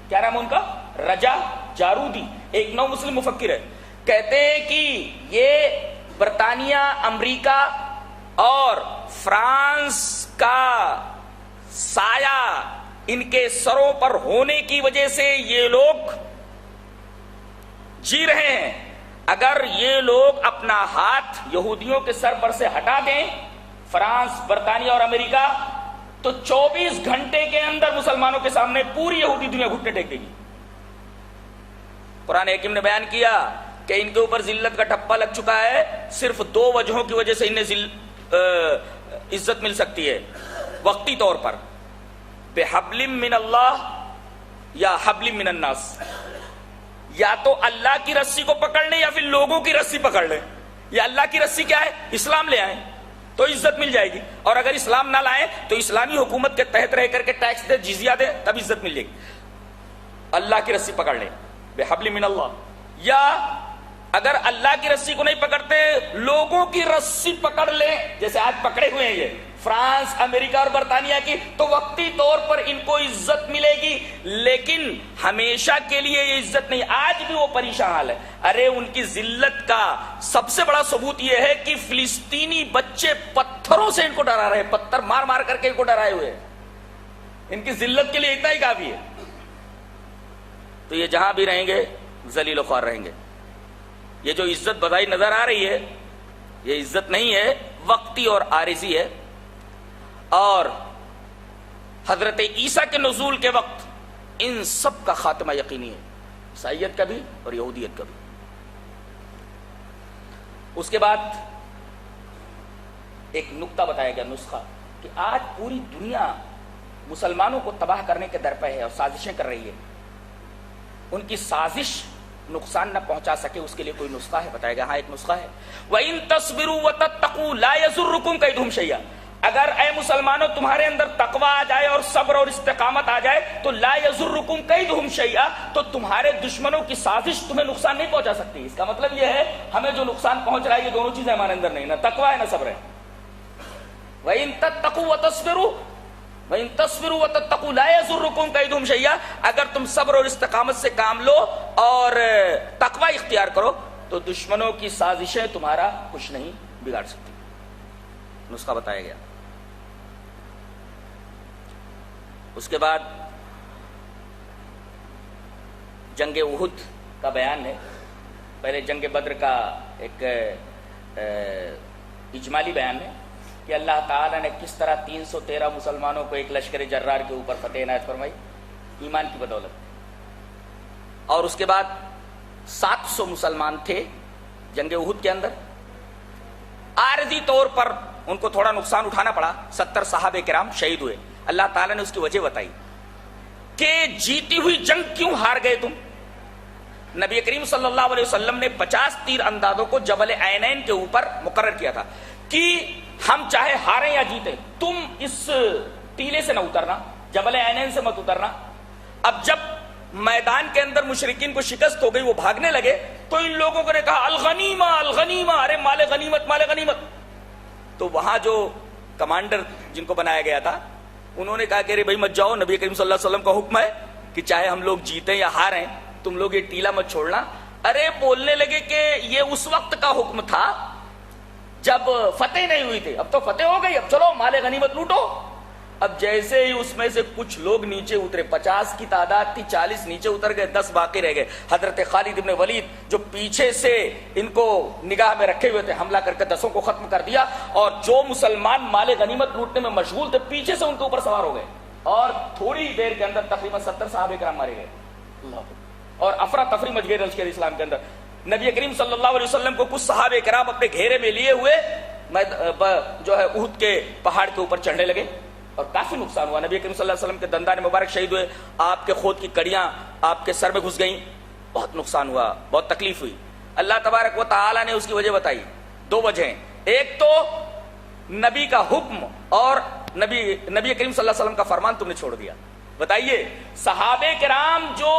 کیا نام ان کا؟ رجا جارودی. ایک نو مسلم مفکر ہے. کہتے ہیں کہ یہ برطانیہ، امریکہ اور فرانس کا سایہ ان کے سروں پر ہونے کی وجہ سے یہ لوگ جی رہے ہیں. اگر یہ لوگ اپنا ہاتھ یہودیوں کے سر پر سے ہٹا دیں، فرانس، برطانیہ اور امریکہ، تو 24 گھنٹے کے اندر مسلمانوں کے سامنے پوری یہودی دنیا گھٹنے ٹیک دے گی. قرآن حکیم نے بیان کیا کہ ان کے اوپر ذلت کا ٹھپا لگ چکا ہے. صرف دو وجہوں کی وجہ سے انہیں عزت مل سکتی ہے وقتی طور پر: بحبل من اللہ یا حبل من الناس. یا تو اللہ کی رسی کو پکڑ لیں یا پھر لوگوں کی رسی پکڑ لیں. یا اللہ کی رسی کیا ہے؟ اسلام لے آئیں تو عزت مل جائے گی، اور اگر اسلام نہ لائیں تو اسلامی حکومت کے تحت رہ کر کے ٹیکس دے، جزیہ دے، تب عزت مل جائے گی. اللہ کی رسی پکڑ لیں بحبل من اللہ. یا اگر اللہ کی رسی کو نہیں پکڑتے، لوگوں کی رسی پکڑ لیں، جیسے آج پکڑے ہوئے ہیں یہ فرانس، امریکہ اور برطانیہ کی، تو وقتی طور پر ان کو عزت ملے گی لیکن ہمیشہ کے لیے یہ عزت نہیں. آج بھی وہ پریشان حال ہے. ارے ان کی ذلت کا سب سے بڑا ثبوت یہ ہے کہ فلسطینی بچے پتھروں سے ان کو ڈرا رہے ہیں، پتھر مار مار کر کے ان کو ڈرائے ہوئے ہیں. ان کی ذلت کے لیے اتنا ہی کافی ہے. تو یہ جہاں بھی رہیں گے ذلیل و خوار رہیں گے. یہ جو عزت بدائی نظر آ رہی ہے، یہ عزت نہیں ہے، وقتی اور عارضی ہے. اور حضرت عیسیٰ کے نزول کے وقت ان سب کا خاتمہ یقینی ہے، عیسائیت کا بھی اور یہودیت کا بھی. اس کے بعد ایک نقطہ بتایا گیا، نسخہ، کہ آج پوری دنیا مسلمانوں کو تباہ کرنے کے درپے ہے اور سازشیں کر رہی ہے. ان کی سازش نقصان نہ پہنچا سکے اس کے لیے کوئی نسخہ ہے؟ بتایا گیا ہاں ایک نسخہ ہے. وَإِن تَصْبِرُوا وَتَتَّقُوا لَا يَضُرُّكُمْ كَيْدُهُمْ شَيْئًا. اگر اے مسلمانوں تمہارے اندر تقوی آ جائے اور صبر اور استقامت آ جائے تو لا یضرکم کیدہم شیئا، تو تمہارے دشمنوں کی سازش تمہیں نقصان نہیں پہنچا سکتی. اس کا مطلب یہ ہے ہمیں جو نقصان پہنچ رہا ہے یہ دونوں چیزیں ہمارے اندر نہیں، نہ تقوی ہے نہ صبر ہے. وَإِن تَتَّقُوا وَتَصْبِرُوا وَإِن تَصْبِرُوا وَتَتَّقُوا لَا يَضُرُّكُمْ كَيْدُهُمْ شَيْئًا. اگر تم صبر اور استقامت سے کام لو اور تقوی اختیار کرو تو دشمنوں کی سازشیں تمہارا کچھ نہیں بگاڑ سکتی. نسخہ بتایا گیا. اس کے بعد جنگ احد کا بیان ہے. پہلے جنگ بدر کا ایک اجمالی بیان ہے کہ اللہ تعالیٰ نے کس طرح 313 مسلمانوں کو ایک لشکر جرار کے اوپر فتح عنایت فرمائی ایمان کی بدولت. اور اس کے بعد 700 مسلمان تھے جنگ احد کے اندر. عارضی طور پر ان کو تھوڑا نقصان اٹھانا پڑا. 70 صحابہ کرام شہید ہوئے. اللہ تعالیٰ نے اس کی وجہ بتائی کہ جیتی ہوئی جنگ کیوں ہار گئے تم. نبی کریم صلی اللہ علیہ وسلم نے 50 تیر اندازوں کو جبل عینین کے اوپر مقرر کیا تھا کہ ہم چاہے ہاریں یا جیتیں تم اس ٹیلے سے نہ اترنا, جبل عینین سے مت اترنا. اب جب میدان کے اندر مشرکین کو شکست ہو گئی, وہ بھاگنے لگے, تو ان لوگوں کو نے کہا الغنیمہ الغنیمہ, ارے مال غنیمت مال غنیمت. تو وہاں جو کمانڈر جن کو بنایا گیا تھا انہوں نے کہا کہ ارے بھائی مت جاؤ, نبی کریم صلی اللہ علیہ وسلم کا حکم ہے کہ چاہے ہم لوگ جیتیں یا ہاریں تم لوگ یہ ٹیلا مت چھوڑنا. ارے بولنے لگے کہ یہ اس وقت کا حکم تھا جب فتح نہیں ہوئی تھی, اب تو فتح ہو گئی, اب چلو مال غنیمت لوٹو. اب جیسے ہی اس میں سے کچھ لوگ نیچے اترے, 50 کی تعداد تھی, 40 نیچے اتر گئے, 10 باقی رہ گئے. حضرت خالد ابن ولید جو پیچھے سے ان کو نگاہ میں رکھے ہوئے تھے, حملہ کر کے 10 کو ختم کر دیا, اور جو مسلمان مال غنیمت لوٹنے میں مشغول تھے پیچھے سے ان کے اوپر سوار ہو گئے, اور تھوڑی دیر کے اندر تقریباً 70 صحابہ کرام مارے گئے. اور افراتفری مچ گئی لشکر اسلام کے اندر. نبی کریم صلی اللہ علیہ وسلم کو کچھ صحابہ کرام اپنے گھیرے میں لیے ہوئے جو ہے احد کے پہاڑ کے اوپر چڑھنے لگے, اور کافی نقصان ہوا. نبی کریم صلی اللہ علیہ وسلم کے دندان مبارک شہید ہوئے, آپ کے خود کی کڑیاں آپ کے سر میں گھس گئیں, بہت نقصان ہوا, بہت تکلیف ہوئی. اللہ تبارک و تعالی نے اس کی وجہ بتائی. 2 وجہیں, ایک تو نبی کا حکم اور نبی کریم صلی اللہ علیہ وسلم کا فرمان تم نے چھوڑ دیا. بتائیے, صحابہ کرام جو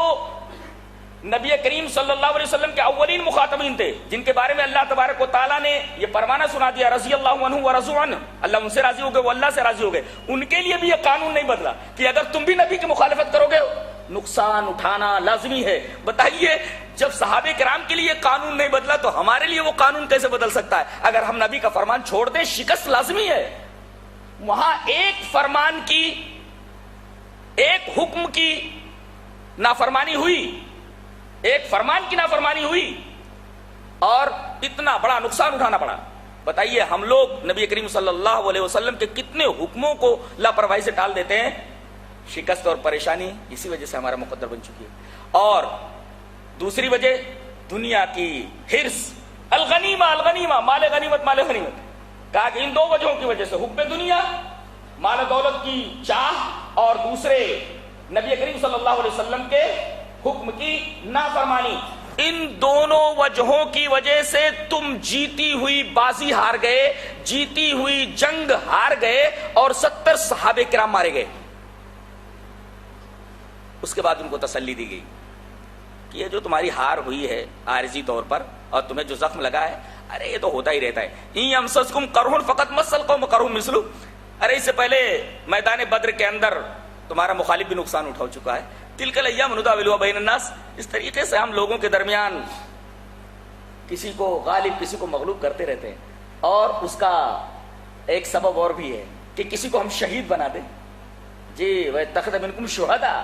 نبی کریم صلی اللہ علیہ وسلم کے اولین مخاطبین تھے, جن کے بارے میں اللہ تبارک و تعالیٰ نے یہ فرمانا سنا دیا رضی اللہ عنہ ورضوا عنہ, اللہ ان سے راضی ہو گئے, وہ اللہ سے راضی ہو گئے. ان کے لیے بھی یہ قانون نہیں بدلا کہ اگر تم بھی نبی کی مخالفت کرو گے نقصان اٹھانا لازمی ہے. بتائیے, جب صحابہ کرام کے لیے یہ قانون نہیں بدلا تو ہمارے لیے وہ قانون کیسے بدل سکتا ہے؟ اگر ہم نبی کا فرمان چھوڑ دیں شکست لازمی ہے. وہاں ایک فرمان کی, ایک حکم کی نافرمانی ہوئی, ایک فرمان کی نافرمانی ہوئی, اور اتنا بڑا نقصان اٹھانا پڑا. بتائیے, ہم لوگ نبی کریم صلی اللہ علیہ وسلم کے کتنے حکموں کو لاپرواہی سے ٹال دیتے ہیں. شکست اور پریشانی اسی وجہ سے ہمارا مقدر بن چکی ہے. اور دوسری وجہ دنیا کی حرص, الغنیمہ الغنیمہ مال غنیمت مال غنیمت. کہا کہ ان 2 وجہوں کی وجہ سے, حکم دنیا مال دولت کی چاہ, اور دوسرے نبی کریم صلی اللہ علیہ وسلم کے حکم کی نافرمانی, ان دونوں وجہوں کی وجہ سے تم جیتی ہوئی بازی ہار گئے, جیتی ہوئی جنگ ہار گئے, اور 70 صحابہ کرام مارے گئے. اس کے بعد ان کو تسلی دی گئی کہ یہ جو تمہاری ہار ہوئی ہے عارضی طور پر, اور تمہیں جو زخم لگا ہے, ارے یہ تو ہوتا ہی رہتا ہے. ان یمسسکم قرح فقد مس القوم قرح مثلہ. ارے اس سے پہلے میدان بدر کے اندر تمہارا مخالف بھی نقصان اٹھا چکا ہے. تلک الایام نداولها بین الناس. اس طریقے سے ہم لوگوں کے درمیان کسی کو غالب کسی کو مغلوب کرتے رہتے ہیں. اور اس کا ایک سبب اور بھی ہے کہ کسی کو ہم شہید بنا دیں. جی وَيَتَّخِذَ مِنكُمْ شُهَدَاءَ,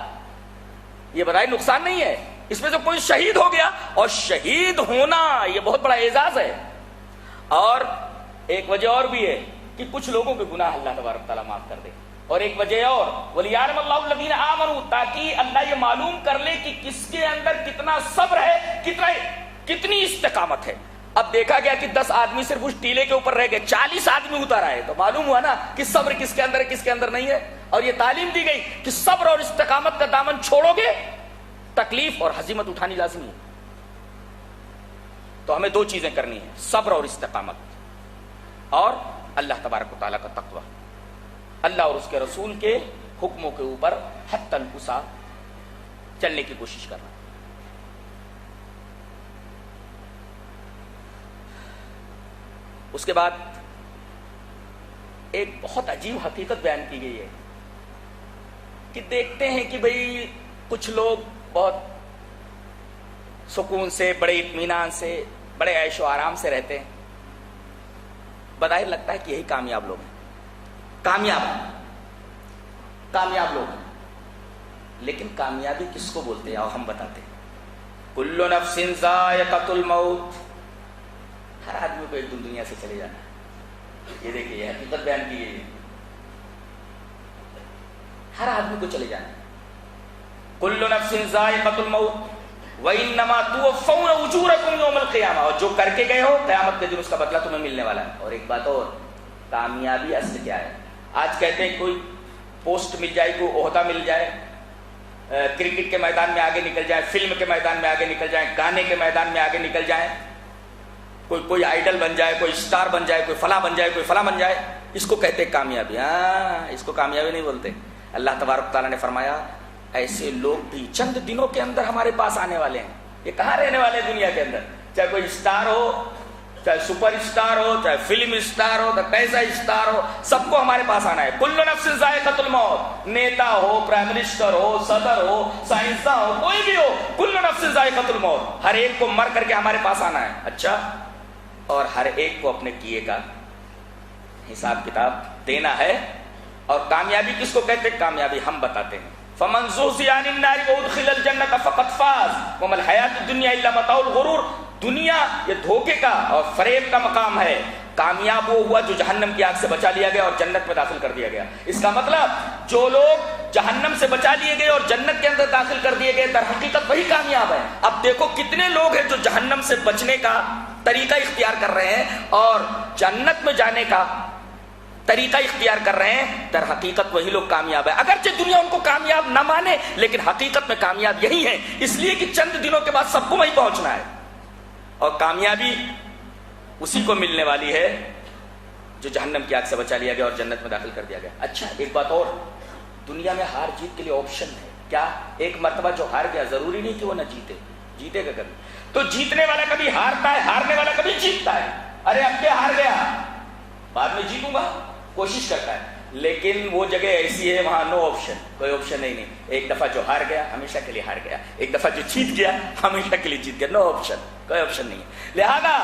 یہ بڑا نقصان نہیں ہے, اس میں سے کوئی شہید ہو گیا, اور شہید ہونا یہ بہت بڑا اعزاز ہے. اور ایک وجہ اور بھی ہے کہ کچھ لوگوں کے گناہ اللہ تبارک تعالیٰ معاف کر دے. اور ایک وجہ اور, وَلِيَعْلَمَ اللَّهُ الَّذِينَ آمَنُوا, تاکہ اللہ یہ معلوم کر لے کہ کس کے اندر کتنا صبر ہے, کتنی استقامت ہے. اب دیکھا گیا کہ 10 آدمی صرف اس ٹیلے کے اوپر رہ گئے, 40 آدمی اتر آئے, تو معلوم ہوا نا کہ صبر کس کے اندر ہے کس کے اندر نہیں ہے. اور یہ تعلیم دی گئی کہ صبر اور استقامت کا دامن چھوڑو گے تکلیف اور ہزیمت اٹھانی لازمی ہے. تو ہمیں 2 چیزیں کرنی ہیں, صبر اور استقامت, اور اللہ تبارک و تعالیٰ کا تقوی, اللہ اور اس کے رسول کے حکموں کے اوپر حتی الوسع چلنے کی کوشش کرنا. اس کے بعد ایک بہت عجیب حقیقت بیان کی گئی ہے کہ دیکھتے ہیں کہ بھئی کچھ لوگ بہت سکون سے, بڑے اطمینان سے بڑے عیش و آرام سے رہتے ہیں. بظاہر لگتا ہے کہ یہی کامیاب لوگ ہیں، کامیاب لوگ ہیں. لیکن کامیابی کس کو بولتے ہیں؟ آؤ ہم بتاتے ہیں. کل نفس ذائقۃ الموت، ہر آدمی کو ایک دن دنیا سے چلے جانا ہے. یہ دیکھیے یہ حقیقت بیان کی گئی ہے، ہر آدمی کو چلے جانا ہے. کل نفس ذائقۃ الموت وانما توفون اجورکم یوم القیامہ، اور جو کر کے گئے ہو قیامت کے دن اس کا بدلہ تمہیں ملنے والا ہے. اور ایک بات اور، کامیابی اصل کیا ہے؟ آج کہتے ہیں کوئی پوسٹ مل جائے، کوئی عہدہ مل جائے، کرکٹ کے میدان میں آگے نکل جائیں، فلم کے میدان میں آگے نکل جائیں، گانے کے میدان میں آگے نکل جائیں، کوئی آئیڈل بن جائے، کوئی اسٹار بن جائے، کوئی فلاں بن جائے، کوئی فلاں بن جائے، اس کو کہتے ہیں کامیابی. ہاں، اس کو کامیابی نہیں بولتے. اللہ تبارک تعالیٰ نے فرمایا ایسے لوگ بھی چند دنوں کے اندر ہمارے پاس آنے والے ہیں. یہ کہاں رہنے والے ہیں دنیا کے اندر؟ چاہے کوئی اسٹار ہو، چاہے سپر اسٹار ہو، چاہے فلم اسٹار ہو، چاہے کیسا اسٹار ہو، سب کو ہمارے پاس آنا ہے. کل نفس ذائقۃ الموت، نیتا ہو، پرائم منسٹر ہو، صدر ہو، سائنسداں ہو، کوئی بھی ہو، کل نفس ذائقۃ الموت، ہر ایک کو مر کر کے ہمارے پاس آنا ہے. اچھا، اور ہر ایک کو اپنے کیے کا حساب کتاب دینا ہے. اور کامیابی کس کو کہتے ہیں؟ کامیابی ہم بتاتے ہیں. فمن زحزح عن النار وادخل الجنة فقد فاز وما الحیاۃ الدنیا الا متاع الغرور. دنیا یہ دھوکے کا اور فریب کا مقام ہے. کامیاب وہ ہوا جو جہنم کی آگ سے بچا لیا گیا اور جنت میں داخل کر دیا گیا. اس کا مطلب جو لوگ جہنم سے بچا لیے گئے اور جنت کے اندر داخل کر دیے گئے، در حقیقت وہی کامیاب ہے. اب دیکھو کتنے لوگ ہیں جو جہنم سے بچنے کا طریقہ اختیار کر رہے ہیں اور جنت میں جانے کا طریقہ اختیار کر رہے ہیں. در حقیقت وہی لوگ کامیاب ہے. اگرچہ دنیا ان کو کامیاب نہ مانے، لیکن حقیقت میں کامیاب یہی ہے، اس لیے کہ چند دنوں کے بعد سب کو وہیں پہنچنا ہے. اور کامیابی اسی کو ملنے والی ہے جو جہنم کی آگ سے بچا لیا گیا اور جنت میں داخل کر دیا گیا. اچھا، ایک بات اور، دنیا میں ہار جیت کے لیے آپشن ہے. کیا؟ ایک مرتبہ جو ہار گیا ضروری نہیں کہ وہ نہ جیتے گا کبھی. تو جیتنے والا کبھی ہارتا ہے، ہارنے والا کبھی جیتتا ہے. ارے اب کیا ہار گیا، بعد میں جیتوں گا، کوشش کرتا ہے. لیکن وہ جگہ ایسی ہے وہاں نو آپشن، کوئی آپشن نہیں. ایک دفعہ جو ہار گیا ہمیشہ کے لیے ہار گیا، ایک دفعہ جو جیت گیا ہمیشہ کے لیے جیت گیا. نو آپشن، کوئی آپشن نہیں ہے. لہذا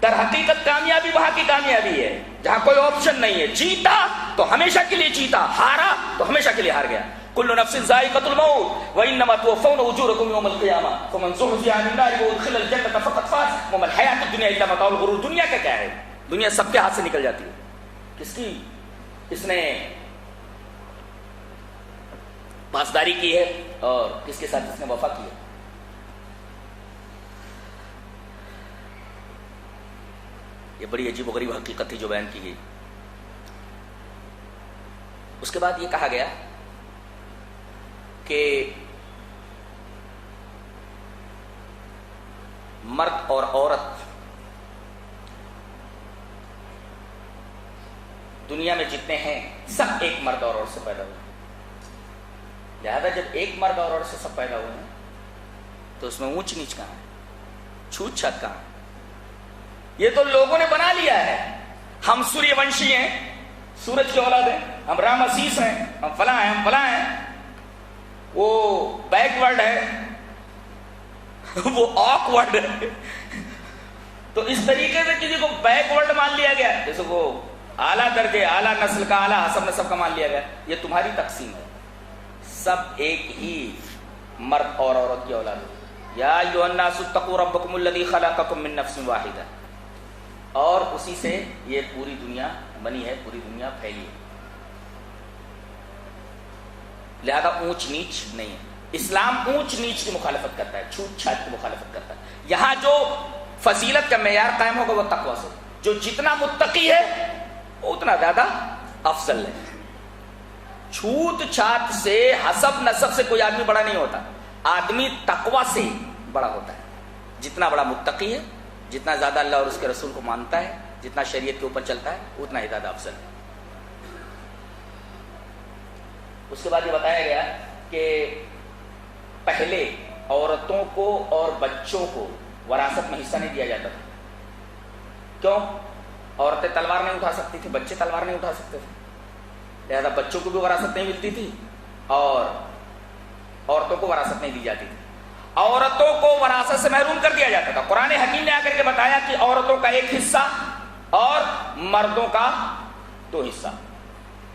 در حقیقت کامیابی وہاں کی کامیابی ہے جہاں کوئی آپشن نہیں ہے. جیتا تو ہمیشہ کے لیے جیتا، ہارا تو ہمیشہ کے لیے ہار گیا. کل نفس ذائقۃ الموت وانما توفون اجورکم یوم القیامہ فمن زحزح عن النار وادخل الجنة فقد فاز وما الحیاۃ الدنیا الا متاع الغرور. دنیا کا کیا ہے؟ دنیا سب کے ہاتھ سے نکل جاتی ہے. کس کی اس نے پاسداری کی ہے اور کس کے ساتھ اس نے وفا کی ہے. یہ بڑی عجیب و غریب حقیقت تھی جو بیان کی گئی. اس کے بعد یہ کہا گیا کہ مرد اور عورت دنیا میں جتنے ہیں سب ایک مرد اور عورت سے پیدا ہوئے. لہذا جب ایک مرد اور عورت سے سب پیدا ہوئے ہیں تو اس میں اونچ نیچ کہاں ہے، چھوت چھات کہاں ہے؟ یہ تو لوگوں نے بنا لیا ہے. ہم سوریہ ونشی ہیں، سورج کی اولاد ہیں، ہم رام اسیس ہیں، ہم فلاں ہیں، ہم فلاں ہیں. وہ بیک ورڈ ہے، وہ آکورڈ ہے. تو اس طریقے سے کسی کو بیک ورڈ مان لیا گیا، جیسے وہ اعلیٰ درجے، اعلیٰ نسل کا، اعلیٰ حسب نسب کا مان لیا گیا. یہ تمہاری تقسیم ہے. سب ایک ہی مرد اور عورت کی اولاد ہے. یا ایھا الناس اتقوا ربکم الذی خلقکم من نفس واحدہ. اور اسی سے یہ پوری دنیا بنی ہے، پوری دنیا پھیلی ہے. لہذا اونچ نیچ نہیں ہے. اسلام اونچ نیچ کی مخالفت کرتا ہے، چھوت چھات کی مخالفت کرتا ہے. یہاں جو فضیلت کا معیار قائم ہوگا وہ تقویٰ سے. جو جتنا متقی ہے اتنا زیادہ افضل ہے. چھوت چھات سے، حسب نسب سے کوئی آدمی بڑا نہیں ہوتا. آدمی تقویٰ سے بڑا ہوتا ہے. جتنا بڑا متقی ہے، جتنا زیادہ اللہ اور اس کے رسول کو مانتا ہے، جتنا شریعت کے اوپر چلتا ہے، اتنا ہی زیادہ افضل ہے. اس کے بعد یہ بتایا گیا کہ پہلے عورتوں کو اور بچوں کو وراثت میں حصہ نہیں دیا جاتا تھا. کیوں؟ عورتیں تلوار نہیں اٹھا سکتی تھی، بچے تلوار نہیں اٹھا سکتے تھے. لہذا بچوں کو بھی وراثت نہیں ملتی تھی اور عورتوں کو وراثت نہیں دی جاتی تھی. عورتوں کو وراثت سے محروم کر دیا جاتا تھا. قرآن حکیم نے آ کر کے بتایا کہ عورتوں کا ایک حصہ اور مردوں کا 2 حصہ،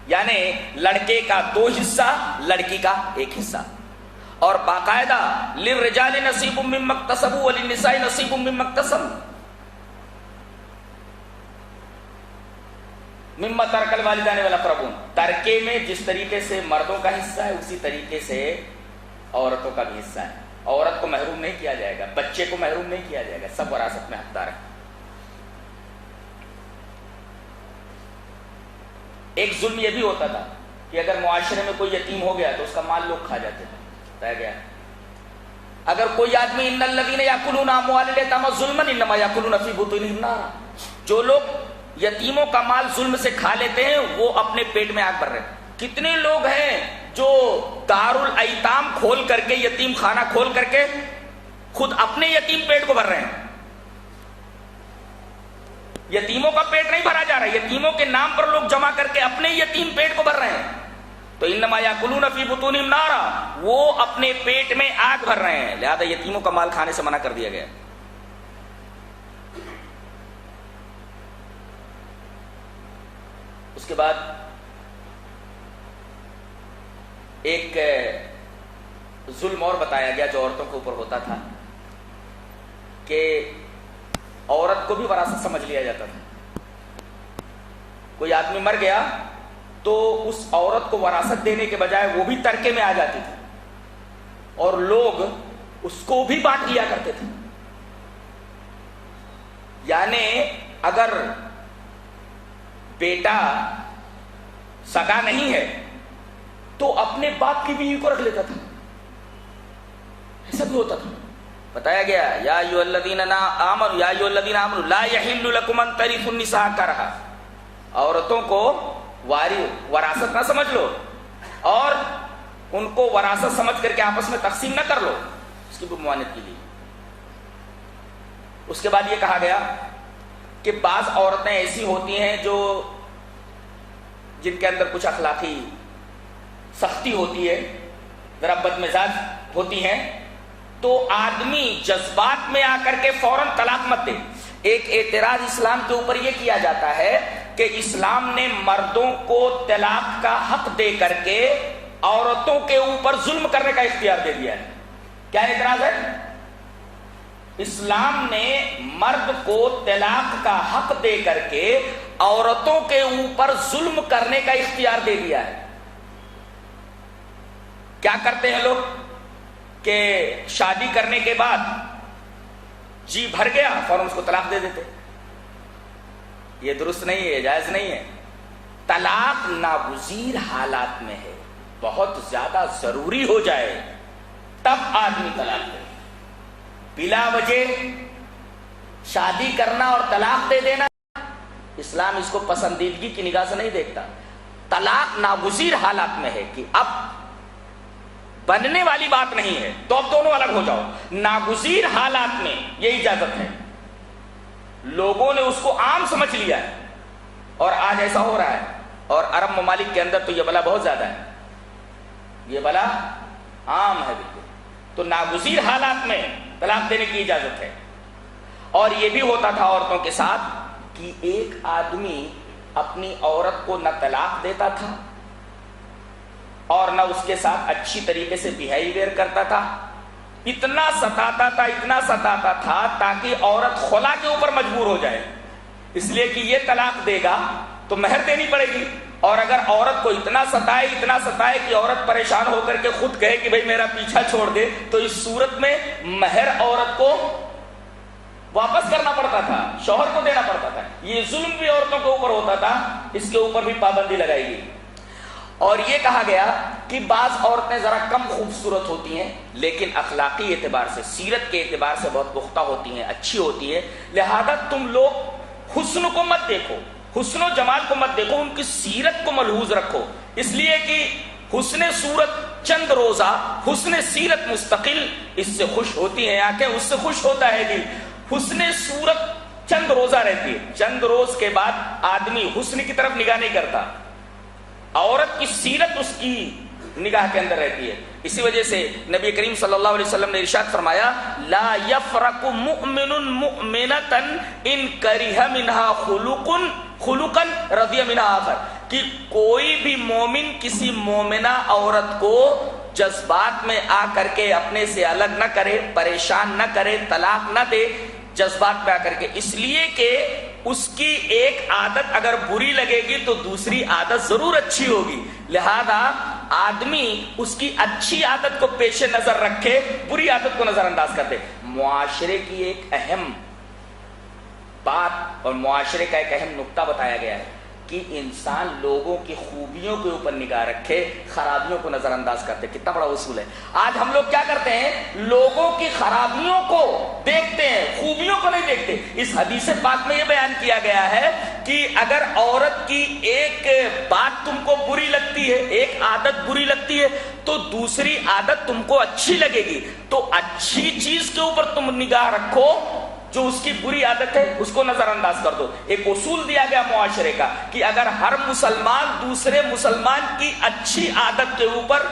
یعنی لڑکے کا 2 حصہ، لڑکی کا 1 حصہ. اور باقاعدہ للرجال نصیب مما اکتسبوا وللنساء نصیب مما اکتسبوا مما ترک الوالدان والاقربون. ترکے میں جس طریقے سے مردوں کا حصہ ہے اسی طریقے سے عورتوں کا بھی حصہ ہے. عورت کو محروم نہیں کیا جائے گا، بچے کو محروم نہیں کیا جائے گا، سب وراثت میں حقدار ہیں. ایک ظلم یہ بھی ہوتا تھا کہ اگر معاشرے میں کوئی یتیم ہو گیا تو اس کا مال لوگ کھا جاتے تھے. بتایا گیا اگر کوئی آدمی ان الذین یاکلون اموال الیتامی ظلما انما یاکلون فی بطونہم نارا، جو لوگ یتیموں کا مال ظلم سے کھا لیتے ہیں وہ اپنے پیٹ میں آگ بھر رہے ہیں. کتنے لوگ ہیں جو دارالایتام کھول کر کے، یتیم خانہ کھول کر کے خود اپنے یتیم پیٹ کو بھر رہے ہیں. یتیموں کا پیٹ نہیں بھرا جا رہا، یتیموں کے نام پر لوگ جمع کر کے اپنے یتیم پیٹ کو بھر رہے ہیں. تو انما یاکلون فی بطونہم نارا، وہ اپنے پیٹ میں آگ بھر رہے ہیں، لہذا یتیموں کا مال کھانے سے منع کر دیا گیا. اس کے بعد ایک ظلم اور بتایا گیا جو عورتوں کے اوپر ہوتا تھا کہ عورت کو بھی وراثت سمجھ لیا جاتا تھا. کوئی آدمی مر گیا تو اس عورت کو وراثت دینے کے بجائے وہ بھی ترکے میں آ جاتی تھی اور لوگ اس کو بھی بانٹ لیا کرتے تھے. یعنی اگر بیٹا سگا نہیں ہے تو اپنے باپ کی بیوی کو رکھ لیتا تھا. ایسا بھی ہوتا تھا. بتایا گیا یا ایھا الذین آمنوا لا یحل لکم ان ترثوا النساء کرہا، عورتوں کو وراثت نہ سمجھ لو اور ان کو وراثت سمجھ کر کے آپس میں تقسیم نہ کر لو، اس کی بھی ممانعت کی گئی. اس کے بعد یہ کہا گیا کہ بعض عورتیں ایسی ہوتی ہیں جو جن کے اندر کچھ اخلاقی سختی ہوتی ہے، ذرا بد مزاج ہوتی ہیں، تو آدمی جذبات میں آ کر کے فوراً طلاق مت دے. ایک اعتراض اسلام کے اوپر یہ کیا جاتا ہے کہ اسلام نے مردوں کو طلاق کا حق دے کر کے عورتوں کے اوپر ظلم کرنے کا اختیار دے دیا ہے. کیا اعتراض ہے؟ اسلام نے مرد کو طلاق کا حق دے کر کے عورتوں کے اوپر ظلم کرنے کا اختیار دے دیا ہے. کیا کرتے ہیں لوگ کہ شادی کرنے کے بعد جی بھر گیا فوراً اس کو طلاق دے دیتے. یہ درست نہیں ہے، جائز نہیں ہے. طلاق ناگزیر حالات میں ہے، بہت زیادہ ضروری ہو جائے تب آدمی طلاق دے. بلا وجہ شادی کرنا اور طلاق دے دینا اسلام اس کو پسندیدگی کی نگاہ سے نہیں دیکھتا. طلاق ناگزیر حالات میں ہے کہ اب بننے والی بات نہیں ہے تو اب دونوں الگ ہو جاؤ. ناگزیر حالات میں یہ اجازت ہے. لوگوں نے اس کو عام سمجھ لیا ہے اور آج ایسا ہو رہا ہے. اور عرب ممالک کے اندر تو یہ بلا بہت زیادہ ہے، یہ بلا عام ہے بالکل. تو ناگزیر حالات میں طلاق دینے کی اجازت ہے. اور یہ بھی ہوتا تھا عورتوں کے ساتھ کہ ایک آدمی اپنی عورت کو نہ طلاق دیتا تھا اور نہ اس کے ساتھ اچھی طریقے سے بیہیویئر کرتا تھا. اتنا ستاتا تھا تاکہ عورت خلا کے اوپر مجبور ہو جائے، اس لیے کہ یہ طلاق دے گا تو مہر دینی پڑے گی. اور اگر عورت کو اتنا ستائے کہ عورت پریشان ہو کر کے خود کہے کہ بھئی میرا پیچھا چھوڑ دے، تو اس صورت میں مہر عورت کو واپس کرنا پڑتا تھا، شوہر کو دینا پڑتا تھا. یہ ظلم بھی عورتوں کے اوپر ہوتا تھا، اس کے اوپر بھی پابندی لگائی گئی. اور یہ کہا گیا کہ بعض عورتیں ذرا کم خوبصورت ہوتی ہیں لیکن اخلاقی اعتبار سے، سیرت کے اعتبار سے بہت پختہ ہوتی ہیں، اچھی ہوتی ہیں. لہذا تم لوگ حسن کو مت دیکھو، حسن و جمال کو مت دیکھو، ان کی سیرت کو ملحوظ رکھو. اس لیے کہ حسن صورت چند روزہ، حسن سیرت مستقل، اس سے خوش ہوتی ہیں آنکھیں، اس سے خوش ہوتا ہے دل. حسن صورت چند روزہ رہتی ہے، چند روز کے بعد آدمی حسن کی طرف نگاہ نہیں کرتا. عورت کی سیرت اس کی نگاہ کے اندر رہتی ہے. اسی وجہ سے نبی کریم صلی اللہ علیہ وسلم نے ارشاد فرمایا لا یفرق مؤمن مؤمنۃ ان کرہ منها خلقا رضی منها آخر، کہ کوئی بھی مومن کسی مومنہ عورت کو جذبات میں آ کر کے اپنے سے الگ نہ کرے، پریشان نہ کرے، طلاق نہ دے جذبات میں آ کر کے، اس لیے کہ اس کی ایک عادت اگر بری لگے گی تو دوسری عادت ضرور اچھی ہوگی. لہذا آدمی اس کی اچھی عادت کو پیش نظر رکھے، بری عادت کو نظر انداز کر دے. معاشرے کی ایک اہم بات اور معاشرے کا ایک اہم نقطہ بتایا گیا ہے کہ انسان لوگوں کی خوبیوں کے اوپر نگاہ رکھے، خرابیوں کو نظر انداز کرتے. کتنا بڑا اصول ہے. آج ہم لوگ کیا کرتے ہیں؟ لوگوں کی خرابیوں کو دیکھتے ہیں، خوبیوں کو نہیں دیکھتے. اس حدیث پاک میں یہ بیان کیا گیا ہے کہ اگر عورت کی ایک بات تم کو بری لگتی ہے، ایک عادت بری لگتی ہے، تو دوسری عادت تم کو اچھی لگے گی. تو اچھی چیز کے اوپر تم نگاہ رکھو، جو اس کی بری عادت ہے اس کو نظر انداز کر دو. ایک اصول دیا گیا معاشرے کا کہ اگر ہر مسلمان دوسرے مسلمان کی اچھی عادت کے اوپر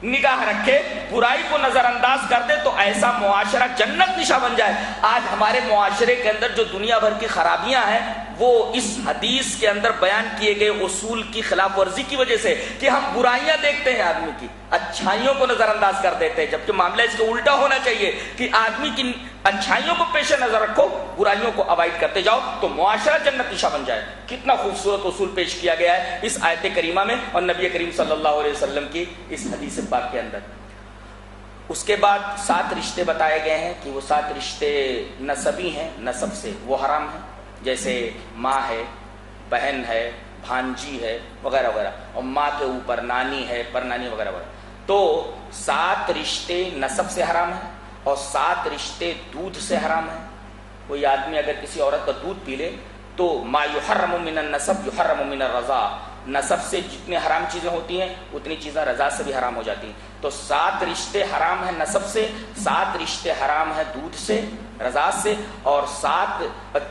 نگاہ رکھے، برائی کو نظر انداز کر دے، تو ایسا معاشرہ جنت نشا بن جائے. آج ہمارے معاشرے کے اندر جو دنیا بھر کی خرابیاں ہیں وہ اس حدیث کے اندر بیان کیے گئے اصول کی خلاف ورزی کی وجہ سے، کہ ہم برائیاں دیکھتے ہیں آدمی کی، اچھائیوں کو نظر انداز کر دیتے ہیں، جبکہ معاملہ اس کو الٹا ہونا چاہیے کہ آدمی کی اچھائیوں کو پیش نظر رکھو، برائیوں کو اوائڈ کرتے جاؤ، تو معاشرہ جنت نشا بن جائے. کتنا خوبصورت اصول پیش کیا گیا ہے اس آیت کریمہ میں اور نبی کریم صلی اللہ علیہ وسلم کی اس حدیث پاک کے اندر. اس کے بعد 7 رشتے بتائے گئے ہیں کہ وہ 7 رشتے نسبی ہیں، نسب سے وہ حرام ہیں، جیسے ماں ہے، بہن ہے، بھانجی ہے وغیرہ وغیرہ، اور ماں کے اوپر نانی ہے، پرنانی وغیرہ وغیرہ. تو 7 رشتے نسب سے حرام ہیں اور 7 رشتے دودھ سے حرام ہیں. کوئی آدمی اگر کسی عورت کا دودھ پی لے تو ما یحرم من النسب یحرم من الرضاع، نسب سے جتنی حرام چیزیں ہوتی ہیں اتنی چیزیں رضاع سے بھی حرام ہو جاتی ہیں. تو 7 رشتے حرام ہیں نسب سے، 7 رشتے حرام ہیں دودھ سے، رضاع سے، اور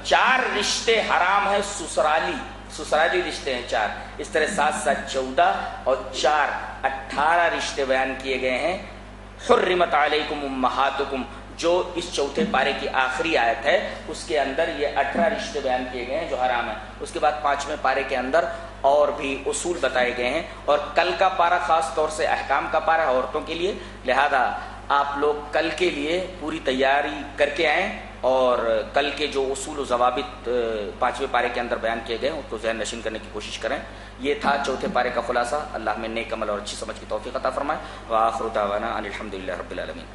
4 رشتے حرام ہیں سسرالی رشتے ہیں 4. اس طرح 7 7 14 اور 4 18 رشتے بیان کیے گئے ہیں. حرمت علیکم امہاتکم، جو اس چوتھے پارے کی آخری آیت ہے اس کے اندر یہ 18 رشتے بیان کیے گئے ہیں جو حرام ہیں. اس کے بعد 5ویں پارے کے اندر اور بھی اصول بتائے گئے ہیں. اور کل کا پارہ خاص طور سے احکام کا پارہ عورتوں کے لیے، لہذا آپ لوگ کل کے لیے پوری تیاری کر کے آئیں اور کل کے جو اصول و ضوابط 5ویں پارے کے اندر بیان کیے گئے ہیں اس کو ذہن نشین کرنے کی کوشش کریں. یہ تھا چوتھے پارے کا خلاصہ. اللہ میں نیک عمل اور اچھی سمجھ کی توفیق عطا فرمائے. وآخر دعوانا ان الحمدللہ رب العالمین.